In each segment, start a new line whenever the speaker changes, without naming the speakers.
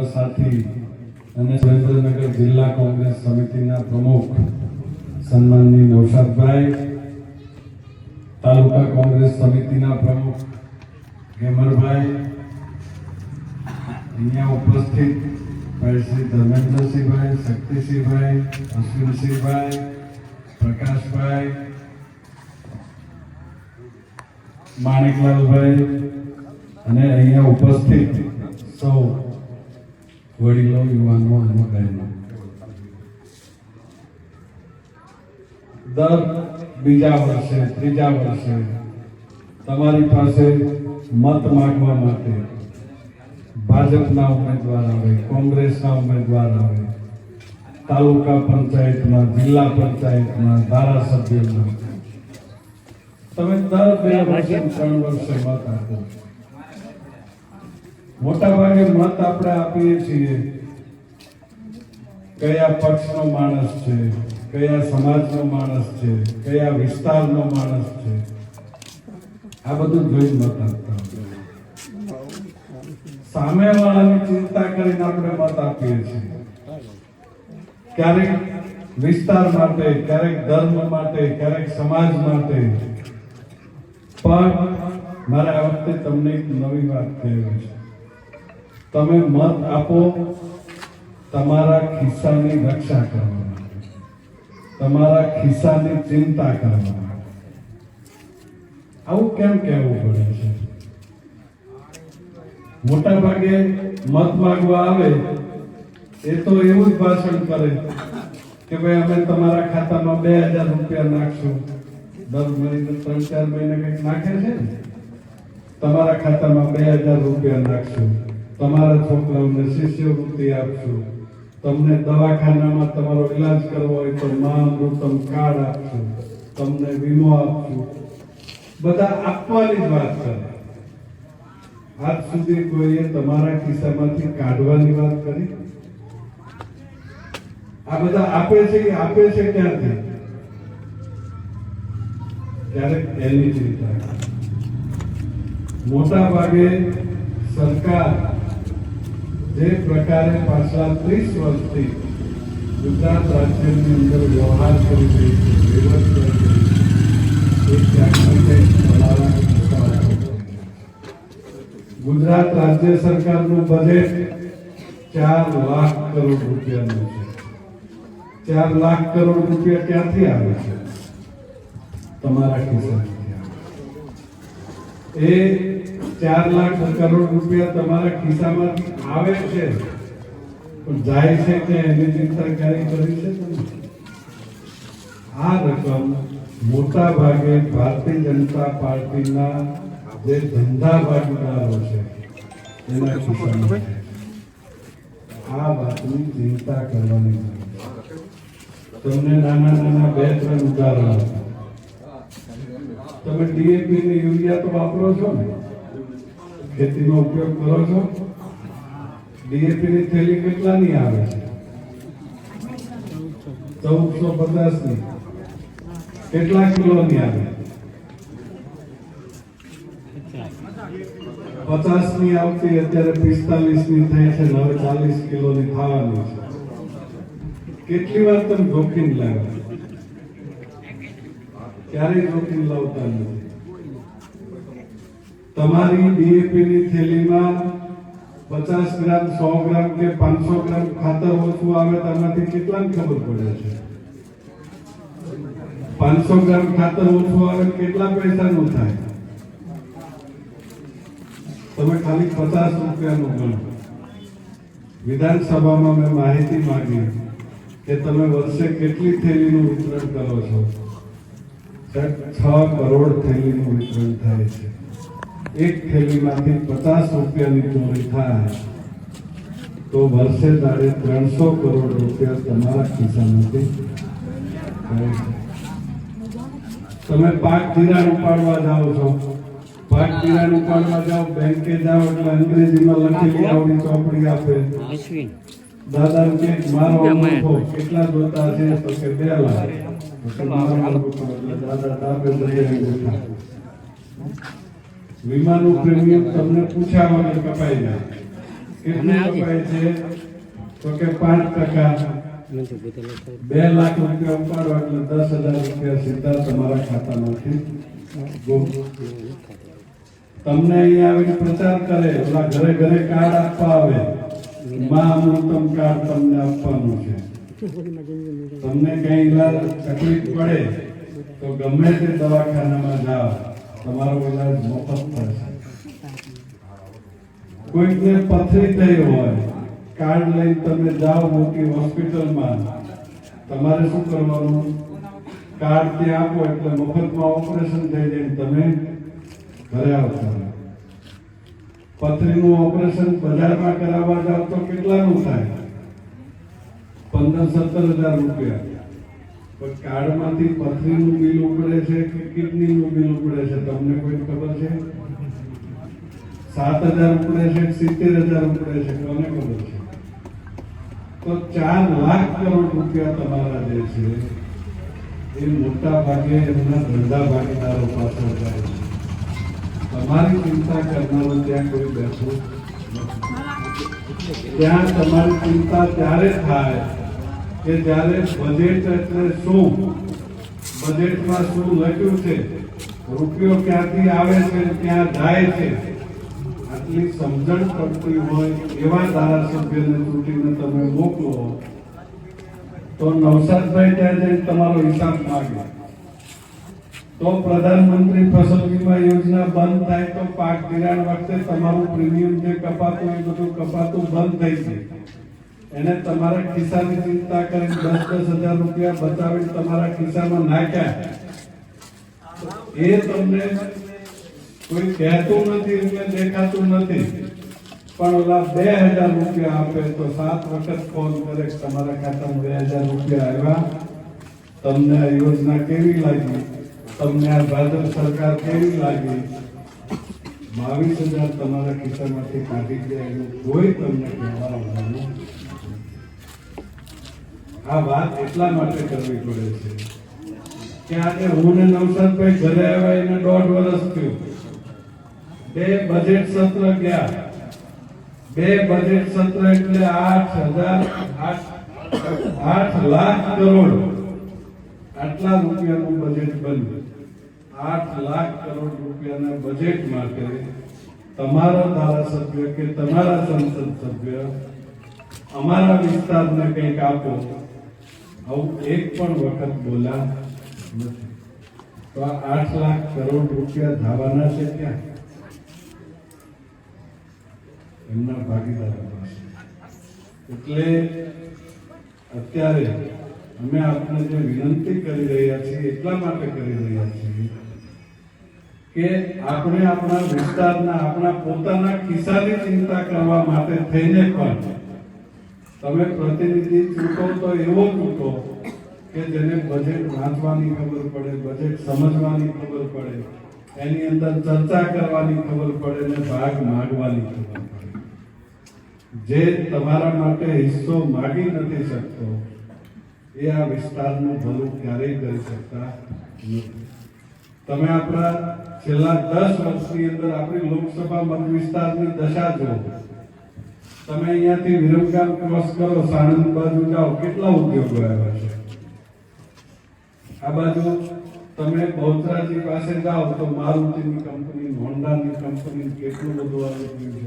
સર્વસાથી અને સુરેન્દ્રનગર જિલ્લા કોંગ્રેસ સમિતિના પ્રમુખ સન્માનની નૌશાદભાઈ, તાલુકા કોંગ્રેસ સમિતિના પ્રમુખ ગેમરભાઈ, અહીંયા ઉપસ્થિત ભાઈ શ્રી ધર્મેન્દ્રસિંહભાઈ, શક્તિસિંહભાઈ, અશ્વિનસિંહભાઈ, પ્રકાશભાઈ, માણિકલાલભાઈ અને અહીંયા ઉપસ્થિત સૌ વડીલો, યુવાનો અને બહેનો, દર બીજા વર્ષે, ત્રીજા વર્ષે તમારી પાસે મત માંગવા માટે ભાજપના ઉમેદવાર આવે, કોંગ્રેસના ઉમેદવાર આવે, તાલુકા પંચાયતમાં, જિલ્લા પંચાયતમાં, ધારાસભ્યમાં તમે દર 2 વર્ષે 3 વર્ષે મત આપો. મોટા ભાગે મત આપણે આપીએ છીએ કયા પક્ષનો માણસ છે, કયા સમાજનો માણસ છે, કયા વિસ્તારનો માણસ છે, આ બધું જોઈ મત આપતા. સામેવાળાની ચિંતા કરીને આપણે મત આપીએ છીએ. ક્યારેક વિસ્તાર માટે, ક્યારેક ધર્મ માટે, ક્યારેક સમાજ માટે. પણ મારે આ વખતે તમને એક નવી વાત કહેવી છે. તમે મત આપો તમારા ખિસ્સાની રક્ષા કરવા માટે, તમારા ખિસ્સાની ચિંતા કરવા માટે. આવું કેમ કહેવું પડે છે? મોટા ભાગે મત માંગવા આવે એ તો એવું જ ભાષણ કરે કે ભાઈ અમે તમારા ખાતામાં 2000 રૂપિયા નાખશું. દર મહિને 3-4 મહિને કંઈક નાખે છે ને, તમારા ખાતામાં 2000 રૂપિયા નાખશું, તમારા છોકરાઓને શિષ્યવૃત્તિ આપશું, તમને દવાખાનામાં તમારો ઈલાજ કરવો હોય તો મહાઅમૃતમ કાર્ડ આપશું, તમને વીમો આપશું. બધા આપવાની જ વાત કરે. આજ સુધી કોઈએ તમારા ખિસ્સામાંથી કાઢવાની વાત કરી? આ બધા આપે છે, આપે છે ક્યાંથી? ક્યારેક એની ચિંતા. મોટા ભાગે સરકાર જે પ્રકારે પાછલા 30 વર્ષથી ગુજરાત રાજ્યની અંદર વ્યવહાર કરી રહી છે, વહીવટ કરી રહી છે, એ ક્યાંક ગુજરાત રાજ્ય સરકારનું બજેટ 4 લાખ કરોડ રૂપિયાનું છે. 4 લાખ કરોડ રૂપિયા ક્યાંથી આવે છે? તમારા ખિસ્સામાંથી આવે. એ 4 લાખ કરોડ રૂપિયા તમારા ખિસ્સામાંથી આવે છે, પણ જાય છે કે એની ચિંતા ક્યારે કરી છે તમે? આ રકમ મોટા ભાગે ભારતીય જનતા પાર્ટીના જે ધંધા ભાગીદારો છે એના ખિસ્સામાં. આ વાતની ચિંતા કરવાની જરૂર છે. તમને નાના 2-3 ઉદાહરણ આપો. તમે ડીએપી ને યુરિયા તો વાપરો છો ને, ખેતીમાં ઉપયોગ કરો છો? ડીએપી ની થેલી કેટલાની આવે છે? 1450 ની. કેટલા કિલોની આવે? 50 ની આવતી, અત્યારે 45 ની થઈ છે, હવે 40 કિલોની થવાની છે. કેટલી વાર તમે જોખીમ લાવ્યા? ક્યારેય જોખીમ લાવતા નથી. તમારી ડીએપી ની થેલીમાં 50 ગ્રામ, 100 ગ્રામ કે 500 ગ્રામ ખાતર ઓછું આવે તો આમાંથી કેટલાને ખબર પડે છે? 500 ગ્રામ ખાતર ઓછું આવે કેટલા પૈસાનું થાય? તમે ખાલી 50 રૂપિયાનું ગણો. વિધાનસભામાં મેં માહિતી માંગી કે તમે વર્ષે કેટલી થેલીનું વિતરણ કરો છો? 6 કરોડ થેલીનું વિતરણ થાય છે. એક થેલીમાંથી 50 રૂપિયાની ચોરી થાય તો વર્ષે દાડે 300 કરોડ રૂપિયા તમારા ખિસ્સામાંથી જાય છે. તમે પાક ધિરાણ ઉપાડવા જાઓ છો, પાક ધિરાણ ઉપાડવા જાઓ, બેંકે જાઓ એટલે અંગ્રેજીમાં લખેલી આવડી ચોપડી આપે. દાદા કે મારો અંગૂઠો કેટલા જોતા છે? તો કે 2 લાખ. દાદા ડાબે દઈએ અંગૂઠા. વીમાનું પ્રીમિયમ તમને પૂછ્યા વગર કપાઈ જાય. કેટલું કપાય છે તો કે 5%. 2 લાખ રૂપિયા ઉપાડો એટલે 10,000 રૂપિયા સીધા તમારા ખાતામાંથી ગુમ. તમને અહીંયા આવીને પ્રચાર કરે, ઓલા ઘરે ઘરે કાર્ડ આપવા આવે, માં અમૃતમ કાર્ડ તમને આપવાનું છે. તમને કઈ ઈલાજ તકલીફ પડે તો ગમે તે દવાખાનામાં જાઓ, તમારો ઈલાજ મફત થશે. કોઈકને પથરી થઈ હોય, કાર્ડ લઈને તમે જાઓ મોટી હોસ્પિટલમાં, તમારે શું કરવાનું? કાર્ડ ત્યાં આપો એટલે મફતમાં ઓપરેશન થઈ જાય, તમે ઘરે આવતા. પથરીનું ઓપરેશન બજારમાં કરાવવા જાવ તો કેટલાનું થાય? 15-17 હજાર રૂપિયા. પણ કાર્ડમાંથી પથરીનું બિલ ઉપડે છે કે કિડનીનું બિલ ઉપડે છે, તમને કોઈ ખબર છે? 7,000 ઉપડે છે, 70,000 ઉપડે છે, કોને ખબર છે? તો 4 લાખ કરોડ રૂપિયા તમારા જે છે એ મોટા ભાગે એમના ધંધા ભાગીદારો પાછળ જાય છે. તમારી ચિંતા કરનારો ત્યાં કોઈ બેઠું નથી. ત્યાં તમારી ચિંતા ત્યારે થાય કે જ્યારે બજેટ એટલે શું, બજેટમાં શું લખ્યું છે, રૂપિયો ક્યાંથી આવે છે, ક્યાં જાય છે, આટલી સમજણ પડતી હોય એવા ધારાસભ્યને ચૂંટીને તમે મોકલો તો નવસાદભાઈ ત્યાં જઈને તમારો હિસાબ માંગે. તો પ્રધાનમંત્રી ફસલ વીમા યોજના બંધ થાય તો પાક ધિરાણ વખતે તમારું પ્રીમિયમ જે કપાતું એ બધું કપાતું બંધ થઈ જાય. એને તમારા ખિસ્સાની ચિંતા કરીને 10,000 રૂપિયા બચાવીને તમારા ખિસ્સામાં નાખ્યા, એ તમને કોઈ કહેતું નથી, એટલે દેખાતું નથી. પણ ઓલા 2,000 રૂપિયા આપે તો 7 વખત ફોન કરે, તમારા ખાતામાં 2,000 રૂપિયા આવ્યા, તમને આ યોજના કેવી લાગી, તમને આ ભાજપ સરકાર કેવી લાગી? 22,000 તમારા ખિસ્સામાંથી કાઢી ગયા એનું કોઈ તમને કહેવા આવવાનું. આ વાત એટલા માટે કરવી પડે છે કે આજે હું ને નવસાદભાઈ ઘરે આવ્યા એને 1.5 વર્ષ થયું. 2 બજેટ સત્ર ગયા, 2 બજેટ સત્ર એટલે 8 લાખ કરોડ આટલા રૂપિયાનું બજેટ બન્યું. 8 લાખ કરોડ રૂપિયાના બજેટ માટે તમારો ધારાસભ્ય કે તમારા સંસદ સભ્ય અમારા વિસ્તારને કંઈક આપો, આવું એક પણ વખત બોલ્યા નથી. તો આ 8 લાખ કરોડ રૂપિયા ધાવાના છે ક્યાં? એમના ભાગીદારો પાસે. એટલે અત્યારે અમે આપને જે વિનંતી કરી રહ્યા છીએ એટલા માટે કરી રહ્યા છીએ કે આપણે આપણા વિસ્તારના, આપણા પોતાના ખિસ્સાની ચિંતા કરવા માટે થઈને પણ તમે પ્રતિનિધિ ચૂંટો તો એવો ચૂંટો કે જેને બજેટ વાંચવાની ખબર પડે, બજેટ સમજવાની ખબર પડે, એની અંદર ચર્ચા કરવાની ખબર પડે ને ભાગ માંગવાની ખબર પડે. જે તમારા માટે હિસ્સો માગી નથી શકતો એ આ વિસ્તારનું ભલું ક્યારેય કરી શકતા નથી. તમે આપણા છેલ્લા 10 વર્ષની અંદર આપણી લોકસભા મત વિસ્તારની દશા જુઓ. તમે અહીંયાથી વિરમગામ ક્રોસ કરો, સાણંદ બાજુ જાઓ, કેટલા ઉદ્યોગો આવ્યા છે. આ બાજુ તમે બહુચરાજી પાસે જાઓ તો મારુતિની કંપની, હોન્ડાની કંપની, કેટલું બધું આવી ગયું છે.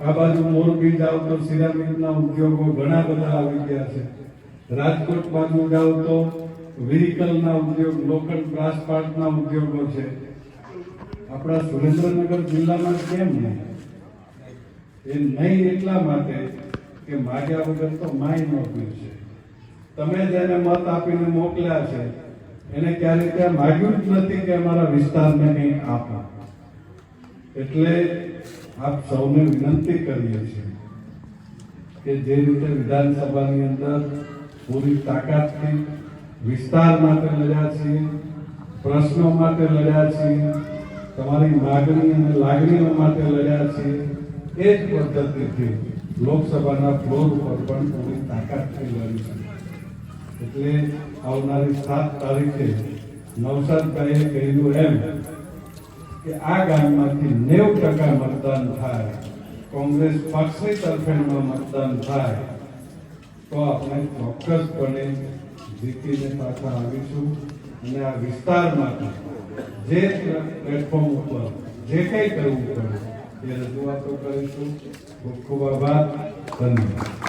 આ બાજુ મોરબી જાઓ તો સિરામિકના ઉદ્યોગો ઘણા બધા આવી ગયા છે. રાજકોટ બાજુ જાઓ તો વ્હીકલના ઉદ્યોગ, લોકલ બ્રાસ પાર્ટના ઉદ્યોગો છે. આપણા સુરેન્દ્રનગર જિલ્લામાં કેમ નહીં? એ નહીં એટલા માટે કે માગ્યા વગર તો માય ન છે. તમે જેને મત આપીને મોકલ્યા છે એને ક્યારેય ત્યાં માગ્યું જ નથી કે અમારા વિસ્તારને કંઈક આપો. એટલે આપ સૌને વિનંતી કરીએ છીએ કે જે રીતે વિધાનસભાની અંદર પૂરી તાકાતથી વિસ્તાર માટે લડ્યા છીએ, પ્રશ્નો માટે લડ્યા છીએ, તમારી માગણી અને લાગણીઓ માટે લડ્યા છીએ, એ જ પદ્ધતિથી લોકસભાના ફ્લોર ઉપર પણ પૂરી તાકાતથી લડીશું. એટલે આવનારી 7 તારીખે નવસાદભાઈએ કહ્યું એમ કે આ ગામમાંથી 90% મતદાન થાય કોંગ્રેસ પક્ષની તરફેણમાં મતદાન થાય તો આપણે ચોક્કસપણે જીતીને પાછા આવીશું અને આ વિસ્તારમાં જે પ્લેટફોર્મ ઉપર જે કંઈ કરવું પડે એ રજૂઆતો કરીશું. ખૂબ ખૂબ આભાર. ધન્યવાદ.